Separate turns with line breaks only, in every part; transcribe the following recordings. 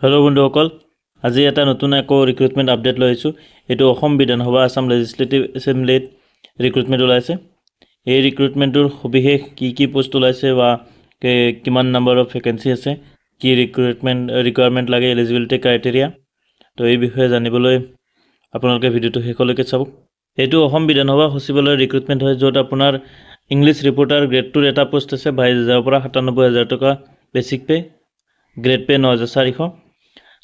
Hello' বন্ধুসকল, আজি এটা নতুন ৰিক্ৰুটমেণ্ট আপডেট লৈ আহিছোঁ। এইটো অসম বিধানসভা আসাম লেজিসলেটিভ এছেম্বলিত ৰিক্ৰুটমেণ্ট ওলাইছে। এই ৰিক্ৰুটমেণ্টৰ সবিশেষ কি পোষ্ট ওলাইছে বা কিমান নাম্বাৰ অফ ভেকেঞ্চি আছে, কি ৰিকুৱাৰমেণ্ট লাগে, এলিজিবিলিটি ক্ৰাইটেৰিয়া, তো এই বিষয়ে জানিবলৈ আপোনালোকে ভিডিঅ'টো শেষলৈকে চাব। এইটো অসম বিধানসভা সচিবালয়ৰ ৰিক্ৰুটমেণ্ট হয়, য'ত আপোনাৰ ইংলিছ ৰিপৰ্টাৰ গ্ৰেড 2ৰ এটা পোষ্ট আছে 22,000 পৰা 97,000 টকা বেচিক পে, গ্ৰেড পে 9,400।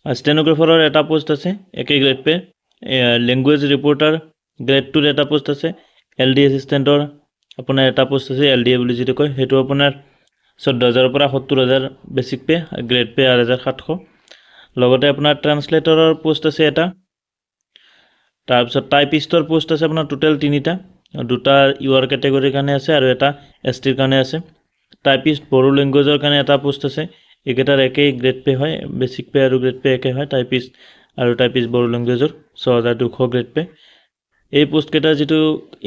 ষ্টেনোগ্ৰাফাৰৰ এটা পোষ্ট আছে একে grade pay. Language reporter grade 2ৰ এটা পোষ্ট আছে। LDA এছিষ্টেণ্টৰ আপোনাৰ এটা পোষ্ট আছে, LDA বুলি যিটো কয়, সেইটো আপোনাৰ 14,000 পৰা 70,000 বেচিক পে, গ্ৰেড পে 8,700। লগতে আপোনাৰ ট্ৰান্সলেটৰৰ পোষ্ট আছে এটা। তাৰপিছত টাইপিষ্টৰ পোষ্ট আছে আপোনাৰ টোটেল 3টা, 2টা UR কেটেগৰীৰ কাৰণে আছে আৰু এটা STৰ কাৰণে আছে। টাইপিষ্ট বড়ো লেংগুৱেজৰ কাৰণে এটা পোষ্ট আছে। এইকেইটাৰ একেই গ্ৰেড পে হয়, বেচিক পে আৰু গ্ৰেড পে একে হয়। টাইপিষ্ট বড়ো লেংগুৱেজৰ 6,200 গ্ৰেড পে। এই পোষ্টকেইটাৰ যিটো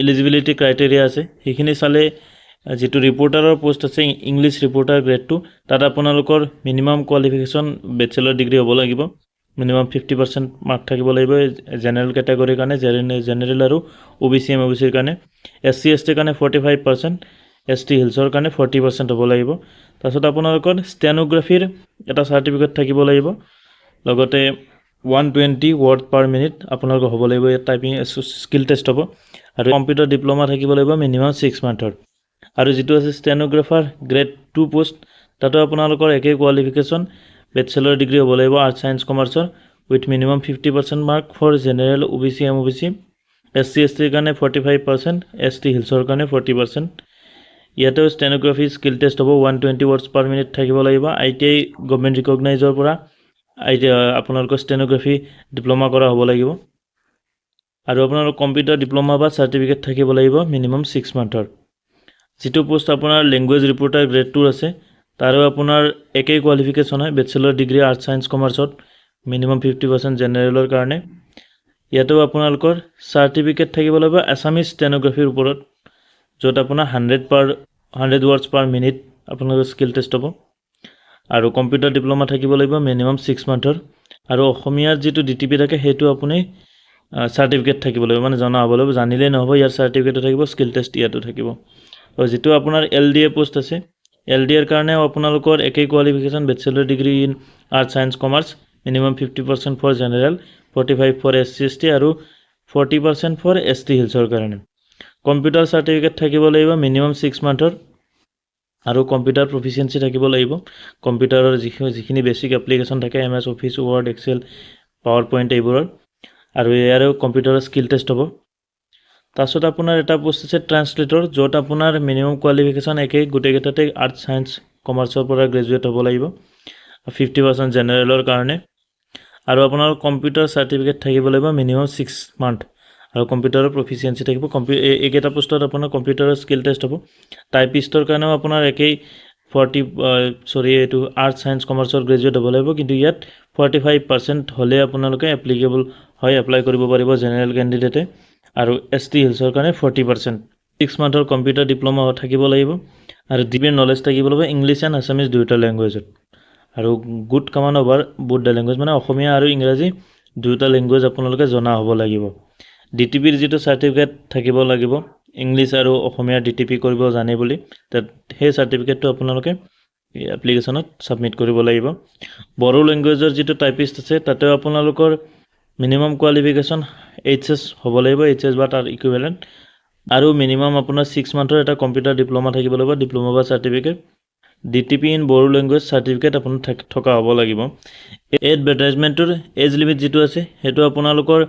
এলিজিবিলিটি ক্ৰাইটেৰিয়া আছে সেইখিনি চালে, যিটো ৰিপৰ্টাৰৰ পোষ্ট আছে ইংলিছ ৰিপৰ্টাৰ গ্ৰেড 2, তাত আপোনালোকৰ মিনিমাম কোৱালিফিকেশ্যন বেচেলৰ ডিগ্ৰী হ'ব লাগিব। মিনিমাম 50% মাৰ্ক থাকিব লাগিব জেনেৰেল কেটেগৰীৰ কাৰণে, জেনেৰেল আৰু OBC MOBCৰ কাৰণে। SC ST কাৰণে 45%, ST হিলছৰ কাৰণে 40% হ'ব লাগিব। তাৰপিছত আপোনালোকৰ ষ্টেনোগ্ৰাফিৰ এটা চাৰ্টিফিকেট থাকিব লাগিব। লগতে 120 ৱৰ্ড পাৰ মিনিট আপোনালোকৰ হ'ব লাগিব। ইয়াত টাইপিং স্কিল টেষ্ট হ'ব আৰু কম্পিউটাৰ ডিপ্ল'মা থাকিব লাগিব মিনিমাম 6 মান্থৰ। আৰু যিটো আছে ষ্টেনোগ্ৰাফাৰ গ্ৰেড 2 পোষ্ট, তাতো আপোনালোকৰ একেই কোৱালিফিকেশ্যন বেচেলৰ ডিগ্ৰী হ'ব লাগিব আৰ্টছ ছায়েন্স কমাৰ্চৰ, with minimum 50% mark for general OBC MOBC। SC STৰ কাৰণে 45%, ST হিলছৰ কাৰণে 40%। ইয়াতেও ষ্টেনোগ্ৰাফি স্কিল টেষ্ট হ'ব। 120 ৱৰ্ডছ পাৰ মিনিট থাকিব লাগিব। ITI গভৰ্ণমেণ্ট ৰিকগনাইজৰ পৰা আপোনালোকৰ ষ্টেনোগ্ৰাফি ডিপ্ল'মা কৰা হ'ব লাগিব। আৰু আপোনালোকৰ কম্পিউটাৰ ডিপ্ল'মা বা চাৰ্টিফিকেট থাকিব লাগিব মিনিমাম 6 মান্থৰ। যিটো পোষ্ট আপোনাৰ লেংগুৱেজ ৰিপৰ্টাৰ গ্ৰেড 2 আছে, তাৰো আপোনাৰ একেই কোৱালিফিকেশ্যন হয়, বেচেলৰ ডিগ্ৰী আৰ্টছ ছায়েন্স কমাৰ্চত, মিনিমাম 50% জেনেৰেলৰ কাৰণে। ইয়াতেও আপোনালোকৰ চাৰ্টিফিকেট থাকিব লাগিব আছামিজ ষ্টেনোগ্ৰাফিৰ ওপৰত, য'ত আপোনাৰ 100 ৱৰ্ডছ পাৰ মিনিট আপোনালোকৰ স্কিল টেষ্ট হ'ব। আৰু কম্পিউটাৰ ডিপ্ল'মা থাকিব লাগিব মিনিমাম 6 মান্থৰ। আৰু অসমীয়াৰ যিটো DTP থাকে সেইটো আপুনি চাৰ্টিফিকেট থাকিব লাগিব, মানে জনা হ'ব লাগিব। জানিলেই নহ'ব, ইয়াৰ চাৰ্টিফিকেটো থাকিব, স্কিল টেষ্ট ইয়াতো থাকিব। আৰু যিটো আপোনাৰ LDA পোষ্ট আছে, LDAৰ কাৰণেও আপোনালোকৰ একেই qualification bachelor degree in arts science commerce, minimum 50% for general, 45 for SC ST আৰু 40% ফৰ ST হিলছৰ কাৰণে। কম্পিউটাৰ চাৰ্টিফিকেট থাকিব লাগিব মিনিমাম 6 মান্থৰ আৰু কম্পিউটাৰ প্ৰফিচিয়েঞ্চি থাকিব লাগিব। কম্পিউটাৰৰ যিখিনি বেছিক এপ্লিকেশ্যন থাকে, MS office, word, excel, power point, এইবোৰৰ। আৰু ইয়াৰো কম্পিউটাৰৰ স্কিল টেষ্ট হ'ব। তাৰপিছত আপোনাৰ এটা পোষ্ট আছে ট্ৰান্সলেটৰ, য'ত আপোনাৰ মিনিমাম কোৱালিফিকেশ্যন একেই, গোটেইকেইটাতে আৰ্টছ ছায়েন্স কমাৰ্চৰ পৰা গ্ৰেজুৱেট হ'ব লাগিব, 50% জেনেৰেলৰ কাৰণে। আৰু আপোনাৰ কম্পিউটাৰ চাৰ্টিফিকেট থাকিব লাগিব মিনিমাম 6 মান্থ আৰু কম্পিউটাৰৰ প্ৰফিচিয়েঞ্চি থাকিব। এইকেইটা পোষ্টত আপোনাৰ কম্পিউটাৰৰ স্কিল টেষ্ট হ'ব। টাইপিষ্টৰ কাৰণেও আপোনাৰ একেই এইটো আৰ্টছ ছায়েন্স কমাৰ্চৰ গ্ৰেজুৱেট হ'ব লাগিব, কিন্তু ইয়াত 45% হ'লে আপোনালোকে এপ্লিকেবল হয়, এপ্লাই কৰিব পাৰিব জেনেৰেল কেণ্ডিডেটে। আৰু ST হিলছৰ কাৰণে 40%। 6 মান্থৰ কম্পিউটাৰ ডিপ্ল'মা থাকিব লাগিব আৰু ডিপৰ নলেজ থাকিব লাগিব ইংলিছ এণ্ড আছামিজ দুয়োটা লেংগুৱেজত। আৰু good command over booth the language, মানে অসমীয়া আৰু ইংৰাজী দুয়োটা লেংগুৱেজ আপোনালোকে জনা হ'ব লাগিব। DTPৰ যিটো চাৰ্টিফিকেট থাকিব লাগিব, ইংলিছ আৰু অসমীয়াৰ DTP কৰিব জানে বুলি, তাত সেই চাৰ্টিফিকেটটো আপোনালোকে এপ্লিকেশ্যনত ছাবমিট কৰিব লাগিব। বড়ো লেংগুৱেজৰ যিটো টাইপিষ্ট আছে, তাতেও আপোনালোকৰ মিনিমাম কোৱালিফিকেশ্যন HS হ'ব লাগিব, HS বা তাৰ ইকুইভেলেণ্ট। আৰু মিনিমাম আপোনাৰ 6 মান্থৰ এটা কম্পিউটাৰ ডিপ্ল'মা থাকিব লাগিব, ডিপ্ল'মা বা certificate. DTP in Bodo language certificate আপোনাৰ থকা হ'ব লাগিব। এডভাৰটাইজমেণ্টৰ এজ লিমিট যিটো আছে, সেইটো আপোনালোকৰ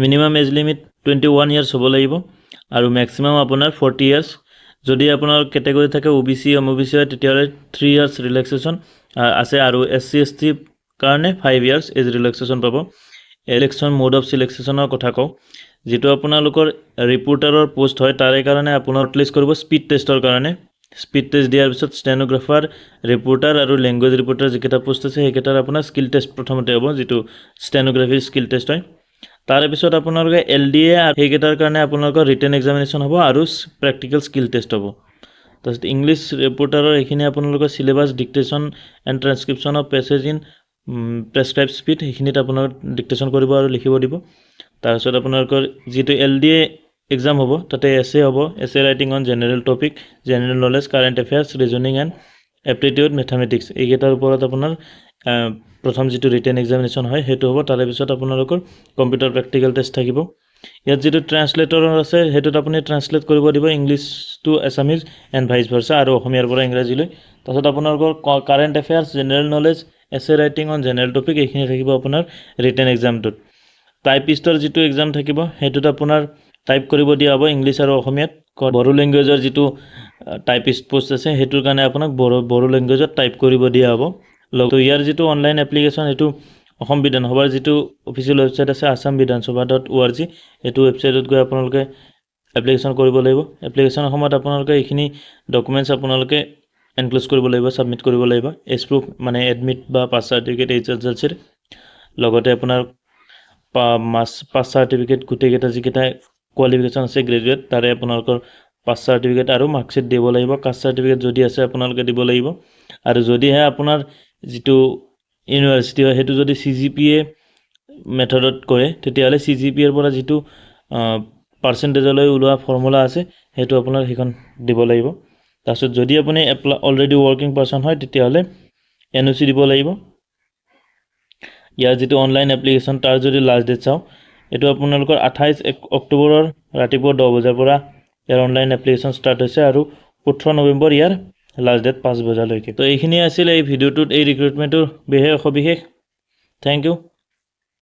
মিনিমাম এজ লিমিট 21 ইয়াৰ্ছ হ'ব লাগিব আৰু মেক্সিমাম আপোনাৰ 40 ইয়াৰ্ছ। যদি আপোনাৰ কেটেগৰী থাকে OBC MOBC হয়, তেতিয়াহ'লে 3 ইয়াৰ্ছ ৰিলেক্সেশ্যন আছে। আৰু SC ST কাৰণে 5 ইয়াৰ্ছ এজ ৰিলেক্সেশ্যন পাব। ইলেকশ্যন মোড অফ চিলেকশ্যনৰ কথা কওঁ, যিটো আপোনালোকৰ ৰিপৰ্টাৰৰ পোষ্ট হয়, তাৰে কাৰণে আপোনাৰ প্লেচ কৰিব স্পীড টেষ্টৰ কাৰণে। স্পীড টেষ্ট দিয়াৰ পিছত ষ্টেনোগ্ৰাফাৰ, ৰিপৰ্টাৰ আৰু লেংগুৱেজ ৰিপৰ্টাৰ যিকেইটা পোষ্ট আছে, সেইকেইটাৰ আপোনাৰ স্কিল টেষ্ট প্ৰথমতে হ'ব, যিটো ষ্টেনোগ্ৰাফিৰ স্কিল টেষ্ট হয়। তাৰে পিছত আপোনালোকে LDA আৰু সেইকেইটাৰ কাৰণে আপোনালোকৰ ৰিটেন এক্সামিনেশ্যন হ'ব আৰু প্ৰেক্টিকেল স্কিল টেষ্ট হ'ব। তাৰপিছত ইংলিছ ৰিপৰ্টাৰৰ এইখিনি আপোনালোকৰ syllabus, dictation and transcription of passage in prescribed speed সেইখিনিত আপোনালোক ডিক্টেশ্যন কৰিব আৰু লিখিব দিব তাৰপিছত আপোনালোকৰ যিটো LDA এক্সাম হ'ব তাতে এছে হ'ব এছে writing on general topic general knowledge current affairs reasoning and aptitude mathematics এইকেইটাৰ ওপৰত আপোনাৰ প্ৰথম যিটো ৰিটেন এক্সামিনেশ্যন হয় সেইটো হ'ব তাৰে পিছত আপোনালোকৰ কম্পিউটাৰ প্ৰেক্টিকেল টেষ্ট থাকিব ইয়াত যিটো ট্ৰান্সলেটৰ আছে সেইটোত আপুনি ট্ৰান্সলেট কৰিব দিব English to Assamese and vice versa আৰু অসমীয়াৰ পৰা ইংৰাজীলৈ তাৰপিছত আপোনালোকৰ current affairs general knowledge essay writing on general topic এইখিনি থাকিব আপোনাৰ ৰিটেন এক্সামটোত টাইপিষ্টৰ যিটো এক্সাম থাকিব সেইটোত আপোনাৰ টাইপ কৰিব দিয়া হ'ব ইংলিছ আৰু অসমীয়াত বড়ো লেংগুৱেজৰ যিটো টাইপিষ্ট পোষ্ট আছে সেইটোৰ কাৰণে আপোনাক বড়ো লেংগুৱেজত টাইপ কৰিব দিয়া হ'ব লগতে ইয়াৰ যিটো অনলাইন এপ্লিকেশ্যন এইটো অসম বিধানসভাৰ যিটো অফিচিয়েল ৱেবছাইট আছে assamvidansabha.org এইটো ৱেবছাইটত গৈ আপোনালোকে এপ্লিকেশ্যন কৰিব লাগিব এপ্লিকেশ্যনৰ সময়ত আপোনালোকে এইখিনি ডকুমেণ্টছ আপোনালোকে এনক্লোজ কৰিব লাগিব ছাবমিট কৰিব লাগিব এজ প্ৰুফ মানে এডমিট বা পাছ চাৰ্টিফিকেট HSLCৰ লগতে আপোনাৰ পাছ চাৰ্টিফিকেট গোটেইকেইটা যিকেইটা কোৱালিফিকেশ্যন আছে গ্ৰেজুৱেট তাৰে আপোনালোকৰ পাছ চাৰ্টিফিকেট আৰু মাৰ্কশ্বিট দিব লাগিব কাষ্ট চাৰ্টিফিকেট যদি আছে আপোনালোকে দিব লাগিব আৰু যদিহে আপোনাৰ যিটো ইউনিভাৰ্চিটি হয় সেইটো যদি CGPA মেথডত কৰে তেতিয়াহ'লে CGPAৰ পৰা যিটো পাৰ্চেণ্টেজলৈ ওলোৱা ফৰ্মুলা আছে সেইটো আপোনাৰ সেইখন দিব লাগিব তাৰপিছত যদি আপুনি অলৰেডি ৱৰ্কিং পাৰ্চন হয় তেতিয়াহ'লে NOC দিব লাগিব ইয়াৰ যিটো অনলাইন এপ্লিকেশ্যন তাৰ যদি লাষ্ট ডেট চাওঁ এইটো আপোনালোকৰ 28 অক্টোবৰৰ ৰাতিপুৱা 10 বজাৰ পৰা ইয়াৰ অনলাইন এপ্লিকেশ্যন ষ্টাৰ্ট হৈছে আৰু 18 নৱেম্বৰ ইয়াৰ লাষ্ট ডেট 5 বজালৈকে তো এইখিনি আছিল এই ভিডিঅ'টোত এই ৰিক্ৰুটমেণ্টৰ বিশেষ থেংক ইউ